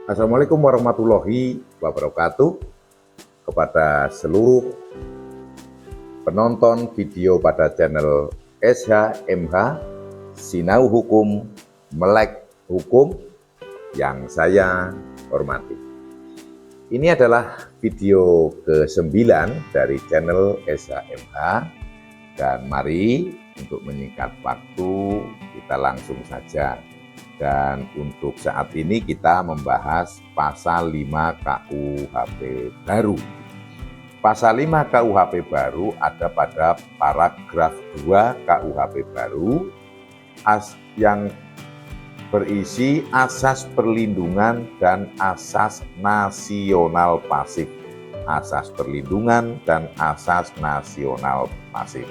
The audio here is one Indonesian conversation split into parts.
Assalamualaikum warahmatullahi wabarakatuh kepada seluruh penonton video pada channel SHMH Sinau Hukum Melek Hukum yang saya hormati. Ini adalah video ke-9 dari channel SHMH dan mari untuk menyingkat waktu kita langsung saja. Dan untuk saat ini kita membahas pasal 5 KUHP baru. Pasal 5 KUHP baru ada pada paragraf 2 KUHP baru yang berisi asas perlindungan dan asas nasional pasif. Asas perlindungan dan asas nasional pasif.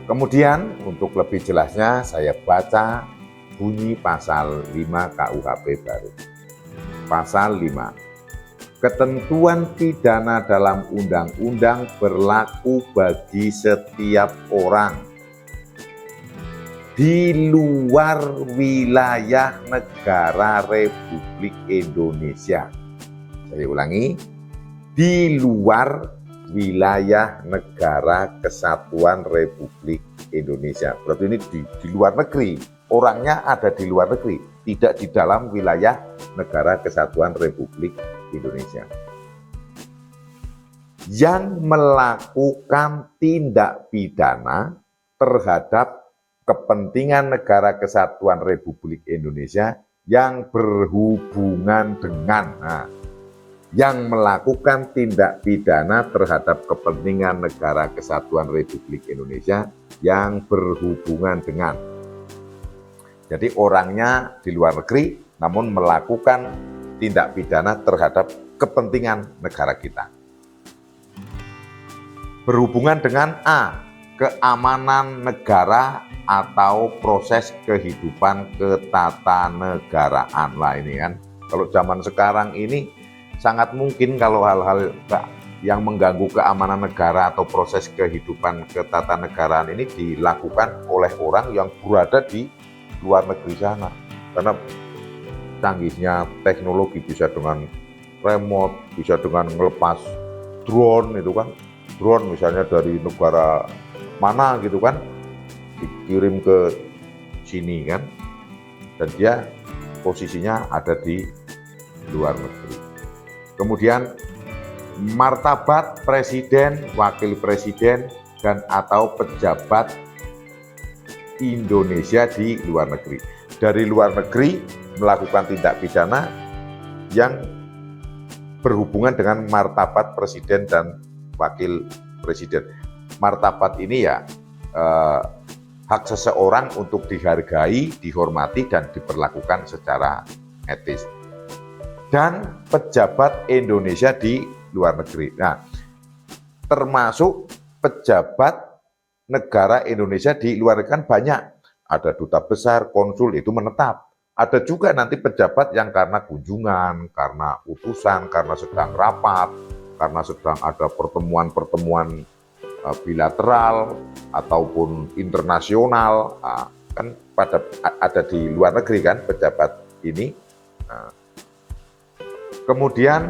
Kemudian untuk lebih jelasnya saya baca bunyi pasal 5 KUHP baru. Pasal 5. Ketentuan pidana dalam undang-undang berlaku bagi setiap orang di luar wilayah negara Republik Indonesia. Saya ulangi, di luar wilayah negara Kesatuan Republik Indonesia. Berarti ini di luar negeri. Orangnya ada di luar negeri, tidak di dalam wilayah negara Kesatuan Republik Indonesia. Yang melakukan tindak pidana terhadap kepentingan negara Kesatuan Republik Indonesia yang berhubungan dengan yang melakukan tindak pidana terhadap kepentingan negara Kesatuan Republik Indonesia yang berhubungan dengan. Jadi orangnya di luar negeri namun melakukan tindak pidana terhadap kepentingan negara kita. Berhubungan dengan A, keamanan negara atau proses kehidupan ketatanegaraan. Lah ini kan, kalau zaman sekarang ini sangat mungkin kalau hal-hal yang mengganggu keamanan negara atau proses kehidupan ketatanegaraan ini dilakukan oleh orang yang berada di luar negeri sana, karena canggihnya teknologi, bisa dengan remote, bisa dengan ngelepas drone itu kan, drone misalnya dari negara mana gitu kan, dikirim ke sini kan, dan dia posisinya ada di luar negeri. Kemudian martabat presiden, wakil presiden, dan atau pejabat Indonesia di luar negeri. Dari luar negeri melakukan tindak pidana yang berhubungan dengan martabat presiden dan wakil presiden. Martabat ini ya hak seseorang untuk dihargai, dihormati, dan diperlakukan secara etis. Dan pejabat Indonesia di luar negeri. Nah, termasuk pejabat negara Indonesia di luar kan banyak. Ada duta besar, konsul itu menetap. Ada juga nanti pejabat yang karena kunjungan, karena utusan, karena sedang rapat, karena sedang ada pertemuan-pertemuan bilateral ataupun internasional. Nah, kan ada di luar negeri kan pejabat ini. Nah, kemudian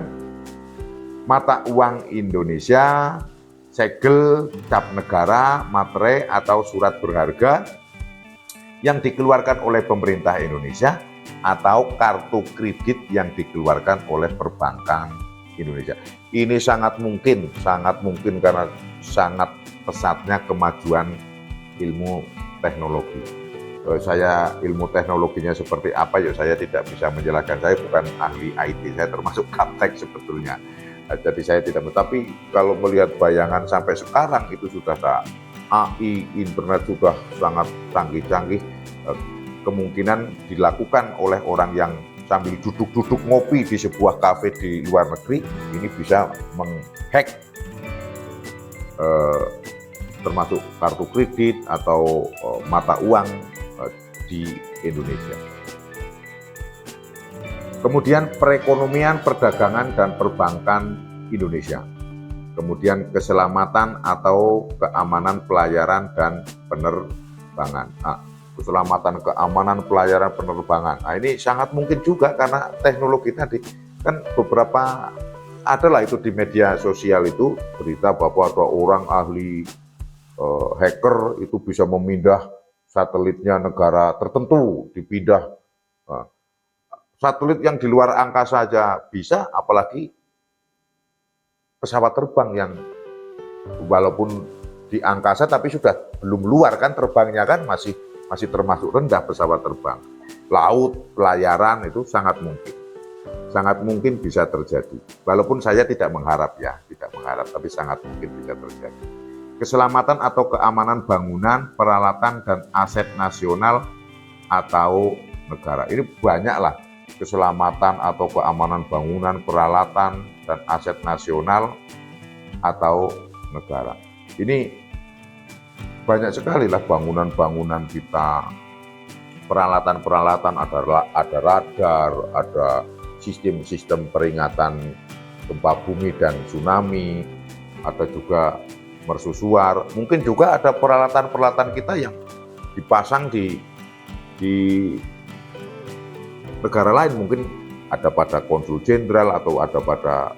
mata uang Indonesia, segel, cap negara, materai, atau surat berharga yang dikeluarkan oleh pemerintah Indonesia atau kartu kredit yang dikeluarkan oleh perbankan Indonesia. Ini sangat mungkin karena sangat pesatnya kemajuan ilmu teknologi. Saya ilmu teknologinya seperti apa ya saya tidak bisa menjelaskan. Saya bukan ahli IT, saya termasuk gaptek sebetulnya. Jadi saya tidak, tapi kalau melihat bayangan sampai sekarang itu sudah AI, internet sudah sangat canggih-canggih, kemungkinan dilakukan oleh orang yang sambil duduk-duduk ngopi di sebuah kafe di luar negeri, ini bisa menghack termasuk kartu kredit atau mata uang di Indonesia. Kemudian perekonomian, perdagangan, dan perbankan Indonesia. Kemudian keselamatan atau keamanan pelayaran dan penerbangan. Nah, keselamatan, keamanan, pelayaran penerbangan. Nah, ini sangat mungkin juga karena teknologi tadi kan beberapa adalah itu di media sosial itu berita bahwa ada orang ahli hacker itu bisa memindah satelitnya negara tertentu, dipindah. Satelit yang di luar angkasa saja bisa, apalagi pesawat terbang yang walaupun di angkasa tapi sudah belum luar kan terbangnya kan masih termasuk rendah pesawat terbang. Laut, pelayaran itu sangat mungkin bisa terjadi. Walaupun saya tidak mengharap tapi sangat mungkin bisa terjadi. Keselamatan atau keamanan bangunan, peralatan dan aset nasional atau negara. Ini banyaklah keselamatan atau keamanan bangunan, peralatan dan aset nasional atau negara. Ini banyak sekali lah bangunan-bangunan kita, peralatan-peralatan, ada radar, ada sistem-sistem peringatan gempa bumi dan tsunami, ada juga mercusuar. Mungkin juga ada peralatan-peralatan kita yang dipasang di negara lain, mungkin ada pada konsul jenderal atau ada pada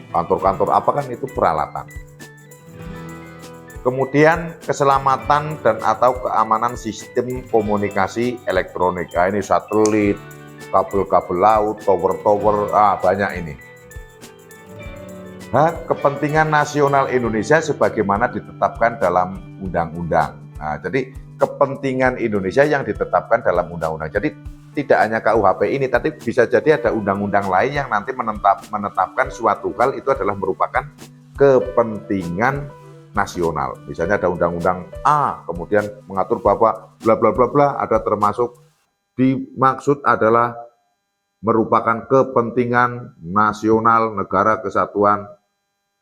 kantor-kantor apa kan itu peralatan. Kemudian keselamatan dan atau keamanan sistem komunikasi elektronik. Nah, ini satelit, kabel-kabel laut, tower-tower, banyak ini. Hak kepentingan nasional Indonesia sebagaimana ditetapkan dalam undang-undang. Nah, jadi kepentingan Indonesia yang ditetapkan dalam undang-undang. Jadi tidak hanya KUHP ini, tapi bisa jadi ada undang-undang lain yang nanti menetapkan suatu hal itu adalah merupakan kepentingan nasional. Misalnya ada undang-undang A, kemudian mengatur bahwa bla bla bla bla, ada termasuk dimaksud adalah merupakan kepentingan nasional negara kesatuan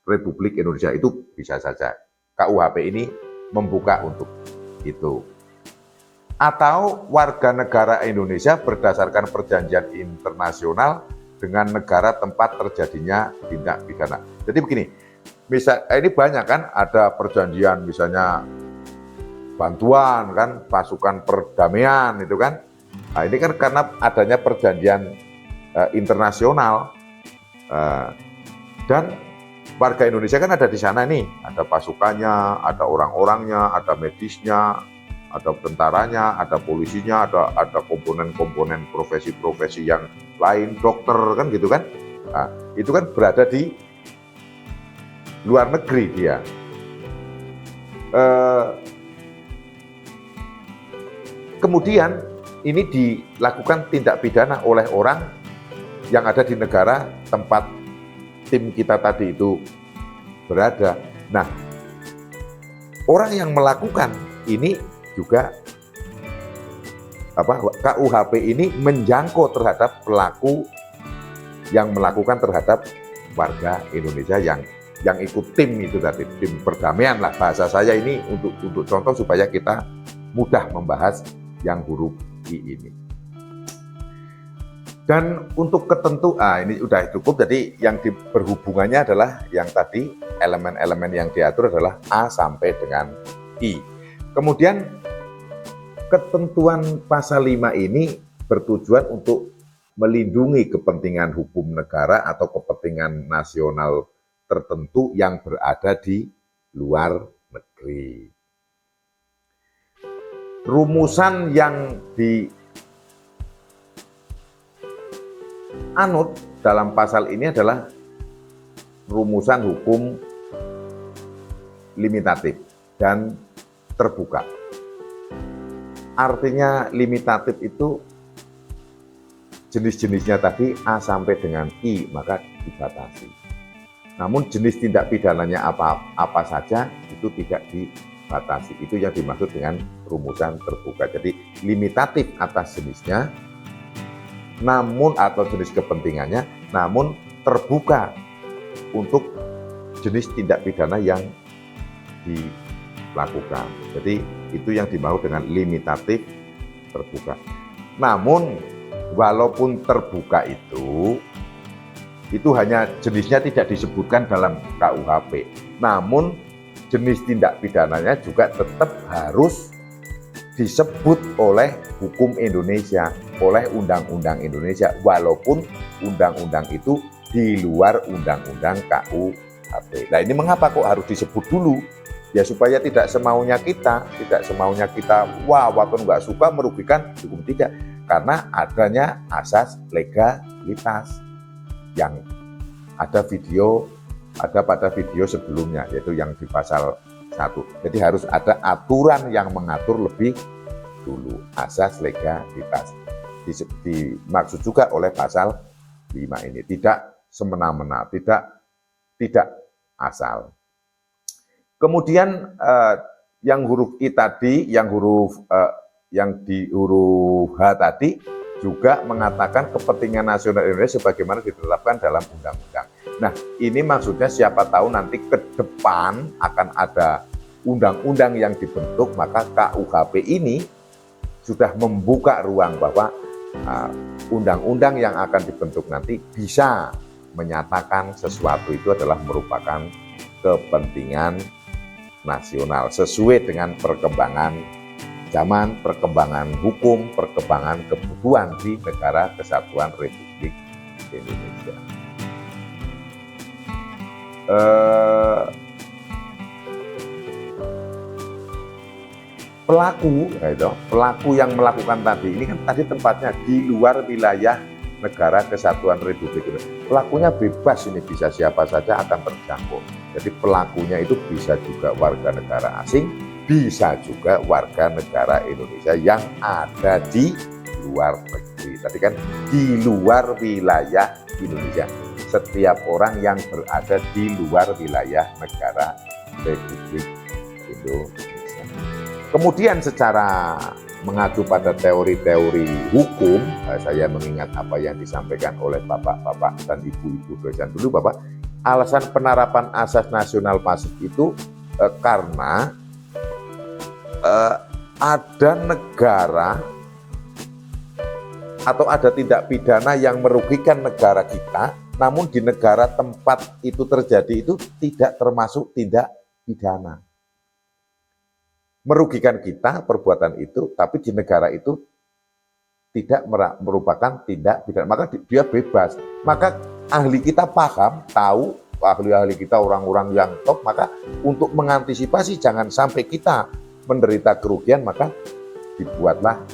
Republik Indonesia. Itu bisa saja. KUHP ini membuka untuk itu. Atau warga negara Indonesia berdasarkan perjanjian internasional dengan negara tempat terjadinya tindak pidana. Jadi begini, ini banyak kan, ada perjanjian misalnya bantuan kan, pasukan perdamaian itu kan. Nah, ini kan karena adanya perjanjian internasional dan warga Indonesia kan ada di sana nih, ada pasukannya, ada orang-orangnya, ada medisnya, ada tentaranya, ada polisinya, ada komponen-komponen profesi-profesi yang lain, dokter kan gitu kan. Nah, itu kan berada di luar negeri dia. Kemudian ini dilakukan tindak pidana oleh orang yang ada di negara tempat tim kita tadi itu berada. Nah, orang yang melakukan ini juga KUHP ini menjangkau terhadap pelaku yang melakukan terhadap warga Indonesia yang ikut tim itu tadi, tim perdamaian lah bahasa saya ini untuk contoh supaya kita mudah membahas yang huruf I ini. Dan untuk ini udah cukup, jadi yang berhubungannya adalah yang tadi elemen-elemen yang diatur adalah A sampai dengan I. Kemudian ketentuan pasal 5 ini bertujuan untuk melindungi kepentingan hukum negara atau kepentingan nasional tertentu yang berada di luar negeri. Rumusan yang dianut dalam pasal ini adalah rumusan hukum limitatif dan terbuka. Artinya limitatif itu jenis-jenisnya tadi A sampai dengan I, maka dibatasi. Namun jenis tindak pidananya apa saja itu tidak dibatasi. Itu yang dimaksud dengan rumusan terbuka. Jadi limitatif atas jenisnya, namun atau jenis kepentingannya, namun terbuka untuk jenis tindak pidana yang dilakukan. Jadi itu yang dimaksud dengan limitatif terbuka. Namun walaupun terbuka itu hanya jenisnya tidak disebutkan dalam KUHP. Namun jenis tindak pidananya juga tetap harus disebut oleh hukum Indonesia, oleh undang-undang Indonesia, walaupun undang-undang itu di luar undang-undang KUHP. Nah, ini mengapa kok harus disebut dulu? Ya supaya tidak semaunya kita, wah waktu nggak suka merugikan, hukum tidak. Karena adanya asas legalitas yang ada pada video sebelumnya, yaitu yang di pasal 1. Jadi harus ada aturan yang mengatur lebih dulu, asas legalitas. Dimaksud juga oleh pasal 5 ini, tidak semena-mena, tidak asal. Kemudian yang huruf I tadi, yang di huruf H tadi juga mengatakan kepentingan nasional Indonesia sebagaimana ditetapkan dalam undang-undang. Nah, ini maksudnya siapa tahu nanti ke depan akan ada undang-undang yang dibentuk, maka KUHP ini sudah membuka ruang bahwa undang-undang yang akan dibentuk nanti bisa menyatakan sesuatu itu adalah merupakan kepentingan nasional sesuai dengan perkembangan zaman, perkembangan hukum, perkembangan kebutuhan di Negara Kesatuan Republik Indonesia. Pelaku yang melakukan tadi ini kan tadi tempatnya di luar wilayah Negara Kesatuan Republik Indonesia. Pelakunya bebas, ini bisa siapa saja akan terjangkau. Jadi pelakunya itu bisa juga warga negara asing, bisa juga warga negara Indonesia yang ada di luar negeri. Tadi kan di luar wilayah Indonesia. Setiap orang yang berada di luar wilayah negara Republik Indonesia. Kemudian secara mengacu pada teori-teori hukum, saya mengingat apa yang disampaikan oleh bapak-bapak dan ibu-ibu dosen dulu, Bapak, alasan penerapan asas nasional pasif itu karena ada negara atau ada tindak pidana yang merugikan negara kita, namun di negara tempat itu terjadi itu tidak termasuk tindak pidana. Merugikan kita perbuatan itu, tapi di negara itu tidak merupakan tindak pidana, maka dia bebas. Maka ahli kita paham, tahu, ahli-ahli kita orang-orang yang top, maka untuk mengantisipasi jangan sampai kita menderita kerugian, maka dibuatlah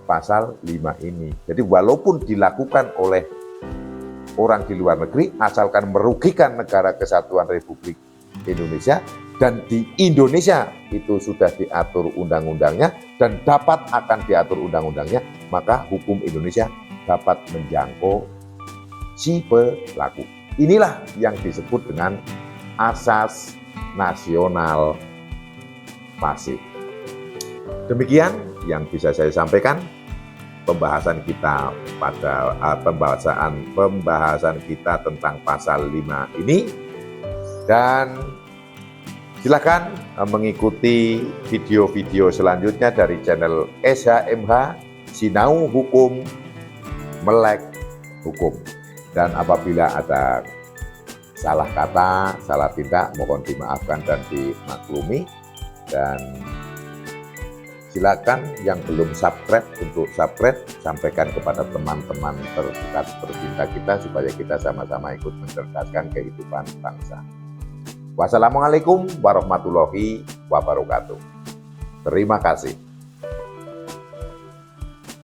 pasal 5 ini. Jadi walaupun dilakukan oleh orang di luar negeri, asalkan merugikan Negara Kesatuan Republik Indonesia, dan di Indonesia itu sudah diatur undang-undangnya dan dapat akan diatur undang-undangnya, maka hukum Indonesia dapat menjangkau si pelaku. Inilah yang disebut dengan asas nasional pasif. Demikian yang bisa saya sampaikan pembahasan kita pada pembahasan kita tentang pasal 5 ini, dan silakan mengikuti video-video selanjutnya dari channel SHMH Sinau Hukum Melek Hukum. Dan apabila ada salah kata, salah tindak, mohon dimaafkan dan dimaklumi. Dan silakan yang belum subscribe untuk subscribe, sampaikan kepada teman-teman terdekat tercinta kita supaya kita sama-sama ikut mencerdaskan kehidupan bangsa. Wassalamualaikum warahmatullahi wabarakatuh. Terima kasih.